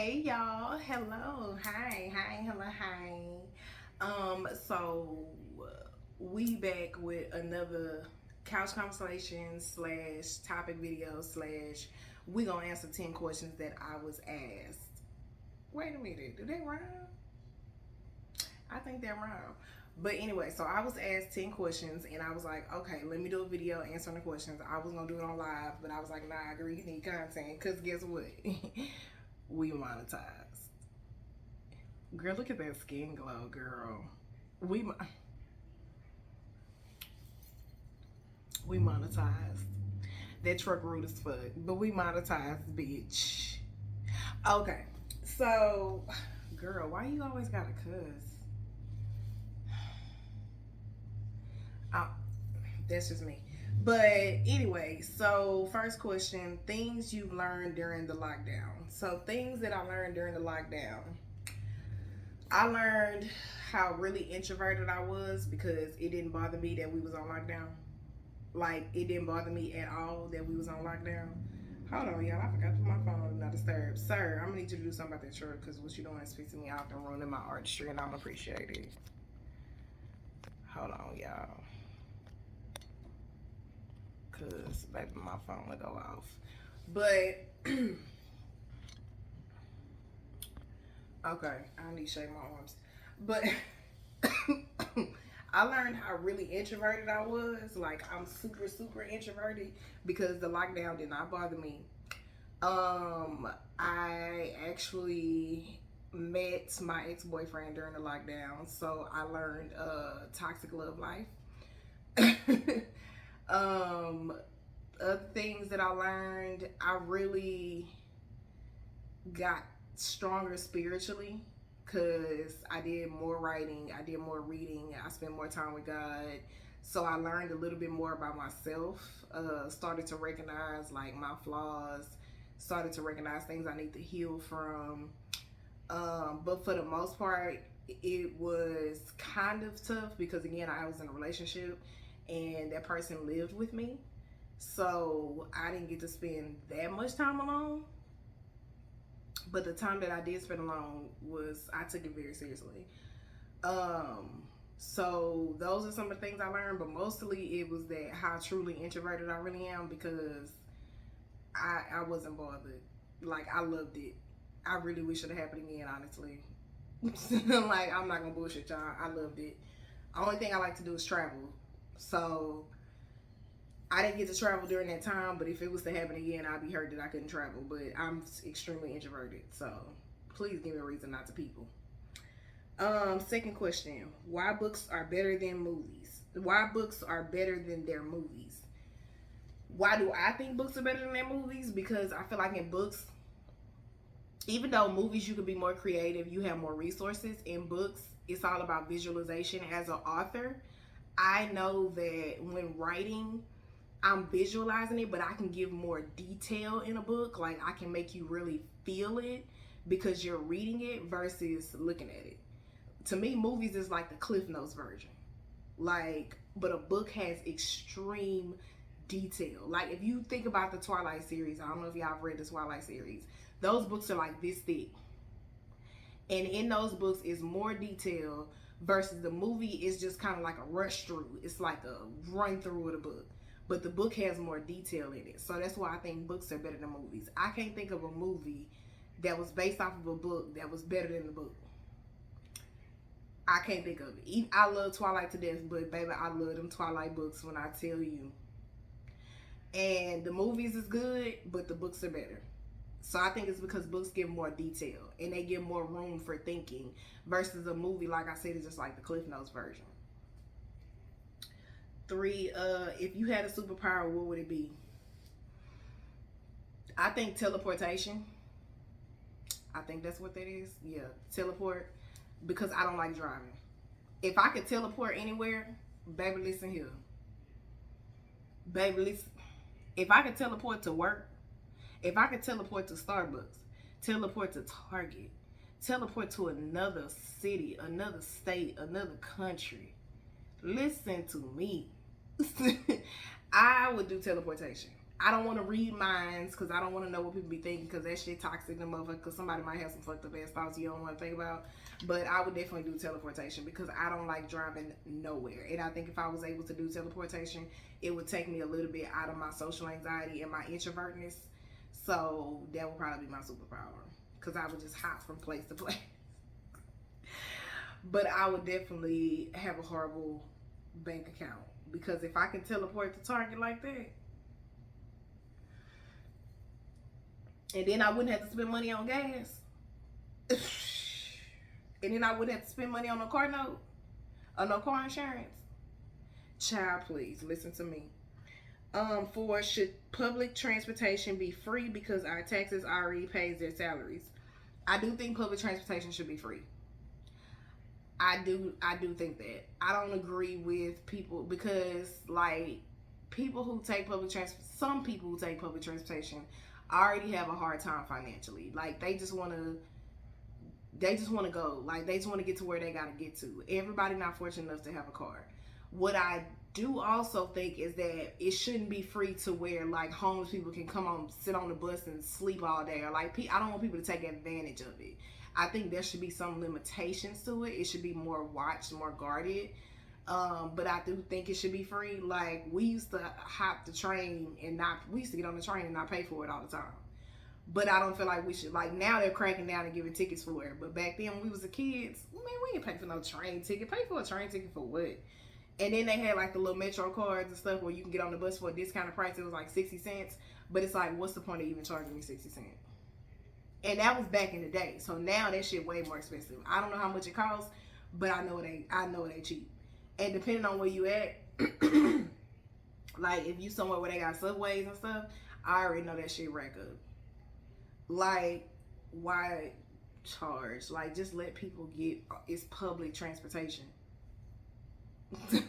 Hey y'all, hello, hi, hello, hi. So we back with another couch conversation slash topic video slash we gonna answer 10 questions that I was asked. Wait a minute, do they rhyme? I think they're wrong. But anyway, so I was asked 10 questions and I was like, okay, let me do a video answering the questions. I was gonna do it on live, but I was like, nah, I agree, you need content. Cause guess what? We monetized. Girl, look at that skin glow, girl. We we monetized. That truck rude as fuck, but we monetized, bitch. Okay, so, girl, why you always gotta cuss? I, that's just me. But anyway, so first question: things you've learned during the lockdown. So things that I learned during the lockdown. I learned how really introverted I was because it didn't bother me that we was on lockdown. Like it didn't bother me at all that we was on lockdown. Hold on, y'all. I forgot to put my phone on do not disturb. Sir, I'm gonna need you to do something about that truck because what you doing is pissing me off and ruining my artistry, and I don't appreciate it. Hold on, y'all. Cause baby, my phone will go off. But okay, I need to shave my arms. But I learned how really introverted I was. Like I'm super introverted because the lockdown did not bother me. I actually met my ex-boyfriend during the lockdown, so I learned toxic love life. um Other things that I learned, I really got stronger spiritually because I did more writing, I did more reading, I spent more time with God. So I learned a little bit more about myself, started to recognize like my flaws, started to recognize things I need to heal from. But for the most part, it was kind of tough because again, I was in a relationship and that person lived with me. So I didn't get to spend that much time alone. But the time that I did spend alone was I took it very seriously. Um, so those are some of the things I learned, but mostly it was that how truly introverted I really am because I wasn't bothered. Like I loved it. I really wish it had happened again, honestly. Like I'm not gonna bullshit y'all. I loved it. Only thing I like to do is travel. So I didn't get to travel during that time, but if it was to happen again, I'd be hurt that I couldn't travel. But I'm extremely introverted, so please give me a reason not to people. Second question: why books are better than movies? Why books are better than their movies? Why do I think books are better than their movies? Because I feel like in books, even though movies you could be more creative, you have more resources. In books, it's all about visualization. As an author, I know that when writing, I'm visualizing it, but I can give more detail in a book. Like I can make you really feel it because you're reading it versus looking at it. To me, movies is like the Cliff Notes version. Like, but a book has extreme detail. Like if you think about the Twilight series, I don't know if y'all have read the Twilight series. Those books are like this thick. And in those books is more detail versus the movie is just kind of like a rush through. It's like a run through of the book. But the book has more detail in it. So that's why I think books are better than movies. I can't think of a movie that was based off of a book that was better than the book. I can't think of it. I love Twilight to death, but baby, I love them Twilight books when I tell you. And the movies is good, but the books are better. So I think it's because books give more detail and they give more room for thinking versus a movie, like I said, is just like the Cliff Notes version. 3, if you had a superpower, what would it be? I think teleportation. I think that's what that is. Yeah, teleport. Because I don't like driving. If I could teleport anywhere, baby, listen here. Baby, listen. If I could teleport to work, if I could teleport to Starbucks, teleport to Target, teleport to another city, another state, another country, listen to me. I would do teleportation. I don't want to read minds because I don't want to know what people be thinking because that shit toxic to motherfucker because somebody might have some fucked up ass thoughts you don't want to think about. But I would definitely do teleportation because I don't like driving nowhere. And I think if I was able to do teleportation, it would take me a little bit out of my social anxiety and my introvertness. So that would probably be my superpower because I would just hop from place to place. But I would definitely have a horrible bank account because if I can teleport to Target like that, and then I wouldn't have to spend money on gas. And then I wouldn't have to spend money on a car note or no car insurance. Child, please listen to me. For should public transportation be free because our taxes already pays their salaries? I do think public transportation should be free. I do think that. I don't agree with people because like people who take public transportation, some people who take public transportation already have a hard time financially. Like they just want to go. Like they just want to get to where they got to get to. Everybody not fortunate enough to have a car. What I do also think is that it shouldn't be free to where like homeless people can come on, sit on the bus and sleep all day. Or like I don't want people to take advantage of it. I think there should be some limitations to it. It should be more watched, more guarded. But I do think it should be free. Like we used to hop the train and we used to get on the train and not pay for it all the time. But I don't feel like we should, like now they're cracking down and giving tickets for it. But back then when we was a kids, man, we didn't pay for no train ticket. Pay for a train ticket for what? And then they had like the little Metro cards and stuff where you can get on the bus for a discounted price. It was like 60 cents. But it's like, what's the point of even charging me 60 cents? And that was back in the day. So now that shit way more expensive. I don't know how much it costs, but I know it ain't cheap. And depending on where you at, like if you somewhere where they got subways and stuff, I already know that shit rack up. Like, why charge? Like, just let people get, it's public transportation.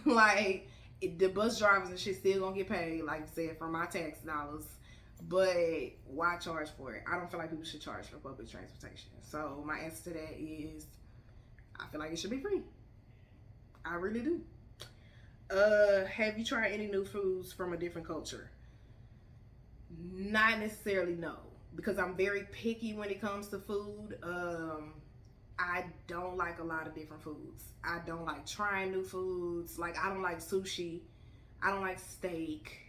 Like, the bus drivers and shit still gonna get paid, like I said, from my tax dollars. But why charge for it? I don't feel like people should charge for public transportation. So my answer to that is, I feel like it should be free. I really do. Have you tried any new foods from a different culture? Not necessarily, no. Because I'm very picky when it comes to food. I don't like a lot of different foods. I don't like trying new foods. Like, I don't like sushi. I don't like steak.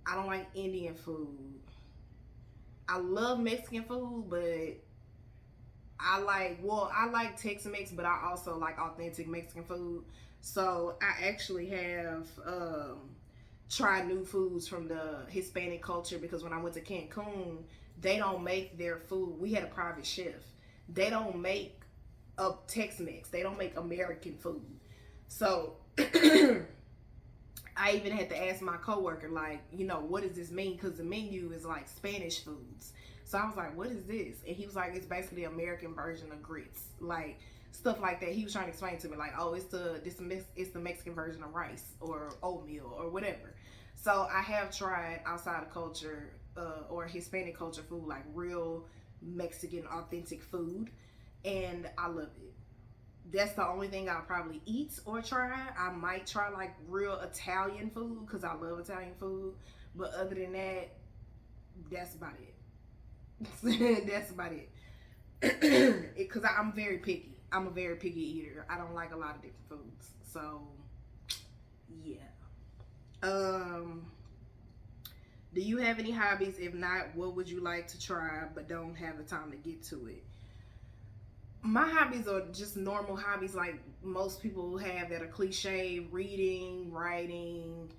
I don't like Indian food. I love Mexican food, but I like Tex-Mex, but I also like authentic Mexican food. So I actually have tried new foods from the Hispanic culture because when I went to Cancun, they don't make their food. We had a private chef. They don't make a Tex-Mex. They don't make American food. So I even had to ask my coworker, like, you know, what does this mean? Because the menu is like Spanish foods. So I was like, what is this? And he was like, it's basically the American version of grits, like stuff like that. He was trying to explain to me, like, oh, it's the Mexican version of rice or oatmeal or whatever. So I have tried outside of culture or Hispanic culture food, like real Mexican authentic food, and I love it. That's the only thing I'll probably eat or try. I might try like real Italian food because I love Italian food. But other than that, that's about it. That's about it. Because I'm very picky. I'm a very picky eater. I don't like a lot of different foods. So, yeah. Do you have any hobbies? If not, what would you like to try but don't have the time to get to it? My hobbies are just normal hobbies like most people have that are cliche: reading, writing.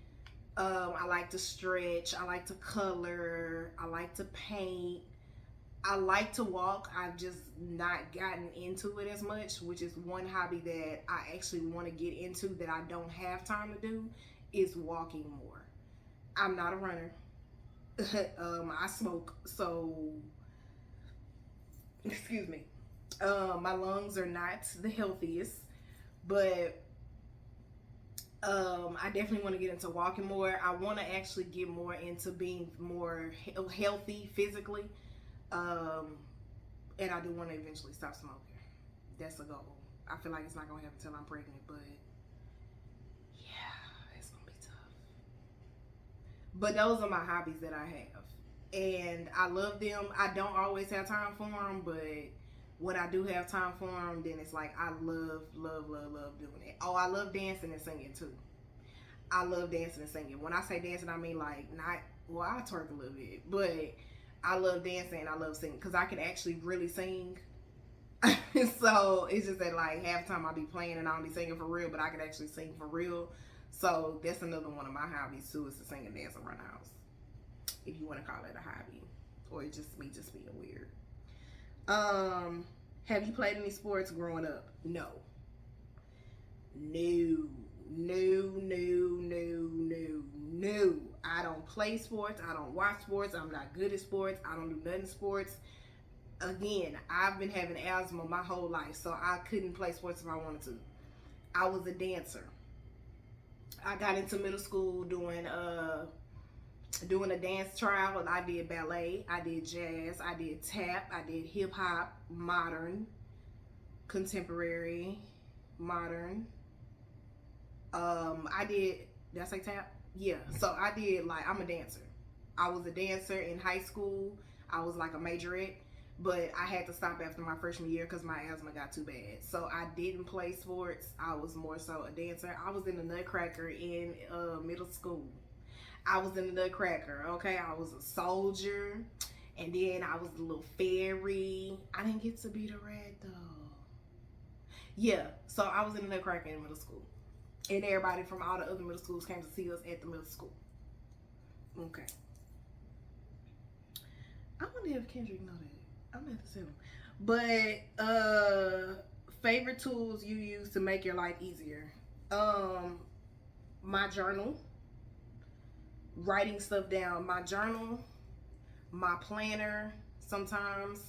I like to stretch. I like to color. I like to paint. I like to walk. I've just not gotten into it as much, which is one hobby that I actually want to get into that I don't have time to do, is walking more. I'm not a runner. I smoke, so excuse me. My lungs are not the healthiest, but I definitely want to get into walking more. I want to actually get more into being more healthy physically, and I do want to eventually stop smoking. That's a goal. I feel like it's not gonna happen until I'm pregnant, but yeah, it's gonna be tough. But those are my hobbies that I have, and I love them. I don't always have time for them, but when I do have time for them, then it's like I love, love, love, love doing it. Oh, I love dancing and singing too. I love dancing and singing. When I say dancing, I mean like not, well, I twerk a little bit, but I love dancing and I love singing because I can actually really sing. So it's just that like half the time I'll be playing and I'll be singing for real, but I can actually sing for real. So that's another one of my hobbies too, is to sing and dance around the house, if you want to call it a hobby, or it's just me just being weird. Have you played any sports growing up? No. No. No, no, no, no, no. I don't play sports. I don't watch sports. I'm not good at sports. I don't do nothing sports. Again, I've been having asthma my whole life, so I couldn't play sports if I wanted to. I was a dancer. I got into middle school doing a dance trial. I did ballet, I did jazz, I did tap, I did hip hop, modern, contemporary, modern. Did I say tap? Yeah. So I did, like, I'm a dancer. I was a dancer in high school. I was like a majorette, but I had to stop after my freshman year because my asthma got too bad. So I didn't play sports. I was more so a dancer. I was in the Nutcracker in middle school. I was in the Nutcracker, okay? I was a soldier, and then I was a little fairy. I didn't get to be the red though. Yeah, so I was in the Nutcracker in middle school. And everybody from all the other middle schools came to see us at the middle school. Okay. I wonder if Kendrick know that. I'm gonna have to send him. But favorite tools you use to make your life easier. My journal, writing stuff down. My journal, my planner sometimes,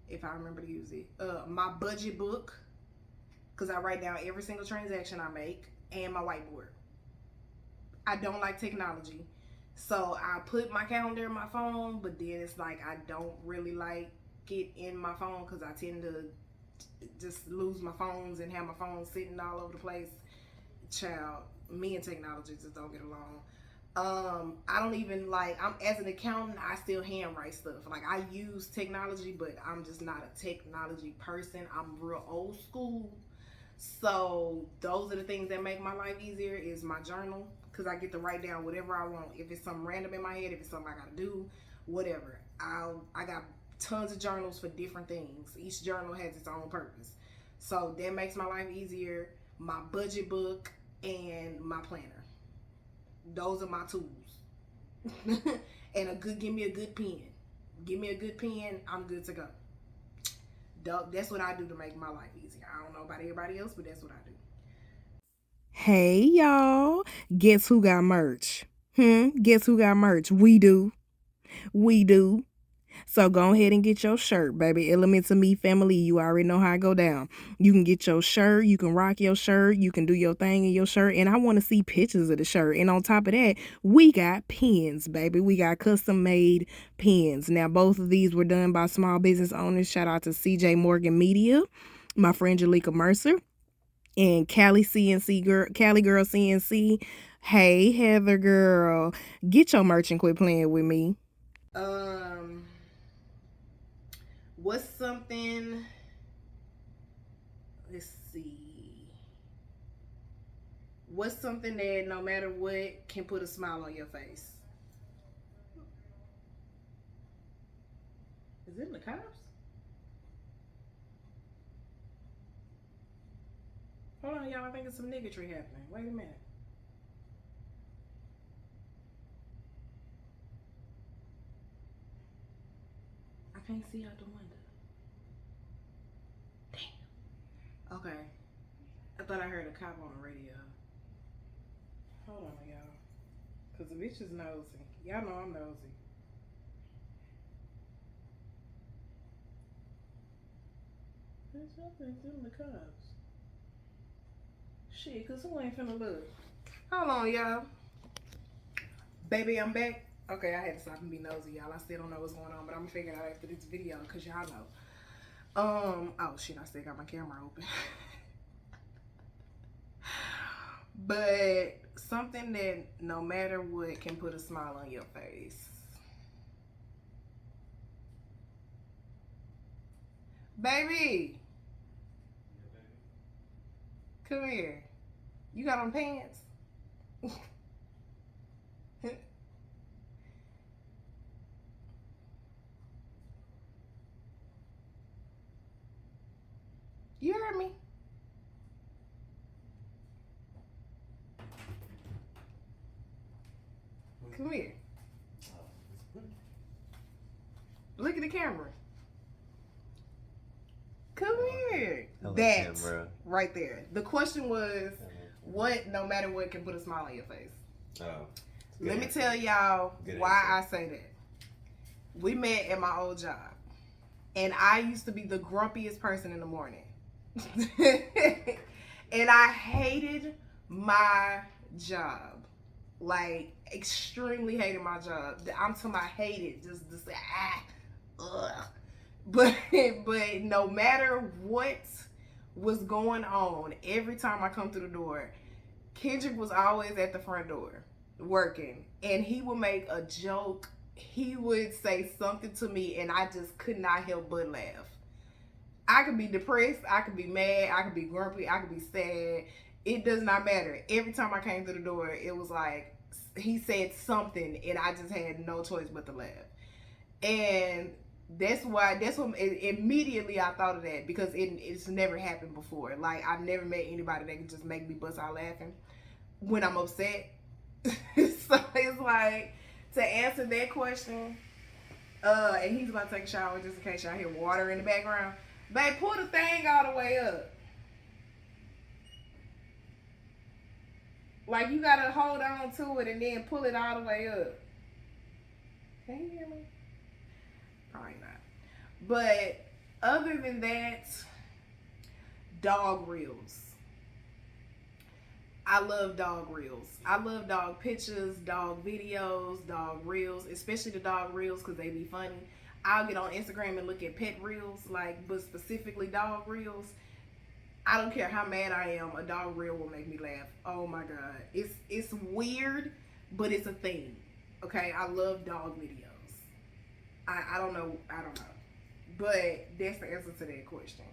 if I remember to use it. My budget book, because I write down every single transaction I make, and my whiteboard. I don't like technology, so I put my calendar in my phone, but then it's like I don't really like it in my phone because I tend to just lose my phones and have my phone sitting all over the place. Child, me and technology just don't get along. I don't even like, I'm as an accountant, I still handwrite stuff. Like, I use technology, but I'm just not a technology person. I'm real old school. So those are the things that make my life easier, is my journal, because I get to write down whatever I want. If it's something random in my head, if it's something I gotta do, whatever. I got tons of journals for different things. Each journal has its own purpose. So that makes my life easier. My budget book and my planner. Those are my tools. And give me a good pen. Give me a good pen, I'm good to go. That's what I do to make my life easier. I don't know about everybody else, but that's what I do. Hey y'all, guess who got merch? Guess who got merch? We do. We do. So go ahead and get your shirt, baby. Elements of Me family, you already know how I go down. You can get your shirt, you can rock your shirt, you can do your thing in your shirt, and I want to see pictures of the shirt. And on top of that, we got pins, baby. We got custom made pins. Now, both of these were done by small business owners. Shout out to CJ Morgan Media, my friend Jalika Mercer, and Cali Girl CNC. Hey, Heather girl, get your merch and quit playing with me. What's something, let's see. What's something that no matter what can put a smile on your face? Is it the cops? Hold on, y'all. I think it's some niggatry happening. Wait a minute. I can't see out the window. Damn. Okay. I thought I heard a cop on the radio. Hold on, y'all. Because the bitch is nosy. Y'all know I'm nosy. Bitch, I think them the cops. Shit, because who ain't finna look? Hold on, y'all. Baby, I'm back. Okay, I had to stop and be nosy, y'all. I still don't know what's going on, but I'm gonna figure it out after this video, because y'all know. Oh shit, I still got my camera open. But something that no matter what can put a smile on your face. Baby, come here. You got on pants? You heard me. Come here. Look at the camera. Come here. Hello, That camera. right there. The question was, what, no matter what, can put a smile on your face? Oh. Let me tell y'all why I say that. We met at my old job, and I used to be the grumpiest person in the morning. And I hated my job. Like, extremely hated my job. I'm talking about hated. Just ugh. But no matter what was going on, every time I come through the door, Kendrick was always at the front door working, and he would make a joke. He would say something to me, and I just could not help but laugh. I could be depressed, I could be mad, I could be grumpy, I could be sad. It does not matter. Every time I came through the door, it was like he said something, and I just had no choice but to laugh. And that's what immediately I thought of that, because it's never happened before. Like, I've never met anybody that can just make me bust out laughing when I'm upset. So it's like, to answer that question, and he's about to take a shower just in case y'all hear water in the background. Babe, pull the thing all the way up. Like, you gotta hold on to it and then pull it all the way up. Can you hear me? Probably not. But other than that, dog reels. I love dog reels. I love dog pictures, dog videos, dog reels, especially the dog reels because they be funny. I'll get on Instagram and look at pet reels, but specifically dog reels. I don't care how mad I am, a dog reel will make me laugh. Oh my God. It's weird, but it's a thing. Okay, I love dog videos. I don't know. But that's the answer to that question.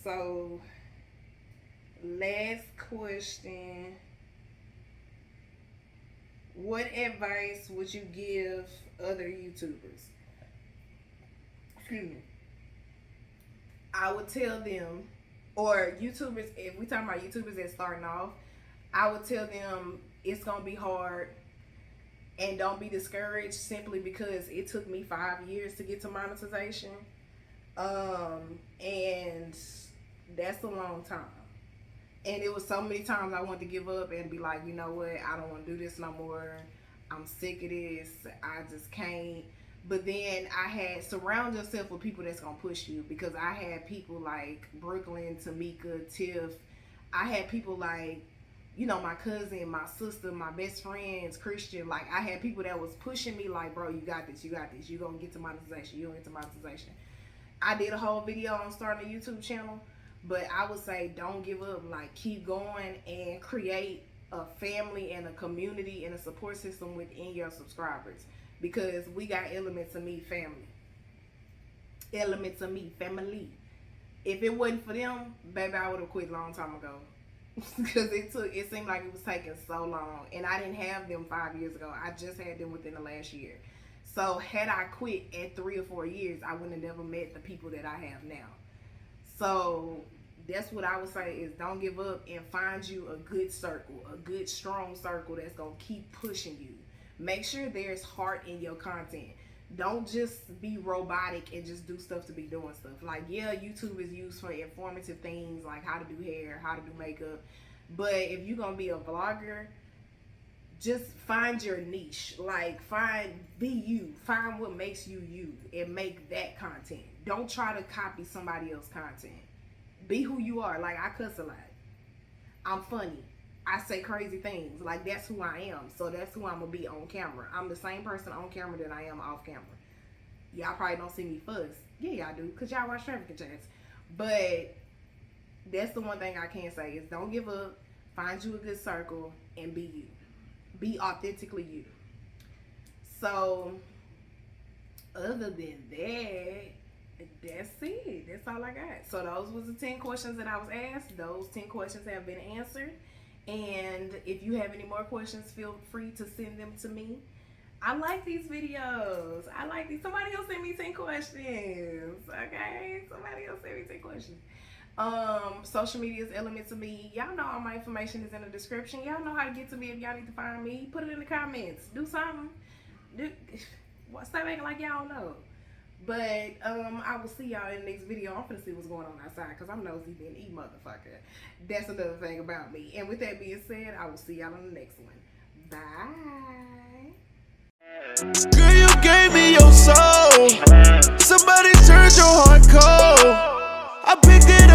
So last question. What advice would you give other YouTubers? Excuse me. I would tell them, or YouTubers, if we talking about YouTubers that's starting off, I would tell them it's gonna be hard, and don't be discouraged simply because it took me 5 years to get to monetization. And that's a long time. And it was so many times I wanted to give up and be like, you know what, I don't want to do this no more. I'm sick of this. I just can't. But then I had surround yourself with people that's gonna push you, because I had people like Brooklyn, Tamika, Tiff. I had people like, my cousin, my sister, my best friends, Christian. Like, I had people that was pushing me like, bro, you got this, you gonna get to monetization, you gonna get to monetization. I did a whole video on starting a YouTube channel, but I would say don't give up. Like, keep going and create a family and a community and a support system within your subscribers, because we got elements of me family. If it wasn't for them, baby, I would have quit a long time ago. Because it seemed like it was taking so long, and I didn't have them 5 years ago. I just had them within the last year. So had I quit at 3 or 4 years, I wouldn't have never met the people that I have now. So that's what I would say, is don't give up and find you a good circle, a good strong circle that's gonna keep pushing you. Make sure there's heart in your content. Don't just be robotic and just do stuff to be doing stuff. Like, yeah, YouTube is used for informative things like how to do hair, how to do makeup. But if you're going to be a vlogger, just find your niche. Like, be you. Find what makes you you and make that content. Don't try to copy somebody else's content. Be who you are. Like, I cuss a lot. I'm funny. I say crazy things. Like, that's who I am. So that's who I'm going to be on camera. I'm the same person on camera that I am off camera. Y'all probably don't see me fuss. Yeah, y'all do, because y'all watch traffic chats. But that's the one thing I can say, is don't give up. Find you a good circle and be you. Be authentically you. So, other than that, that's it. That's all I got. So those was the 10 questions that I was asked. Those 10 questions have been answered. And if you have any more questions, feel free to send them to me. I like these videos. I like these. Somebody else send me 10 questions. Okay? Somebody else send me 10 questions. Social media is elements of me. Y'all know all my information is in the description. Y'all know how to get to me if y'all need to find me. Put it in the comments. Do something. Stop acting like y'all know. But I will see y'all in the next video. I'm finna see what's going on outside because I'm nosy than E motherfucker. That's another thing about me. And with that being said, I will see y'all in the next one. Bye. Girl, you gave me your soul. Somebody turned your heart cold. I picked it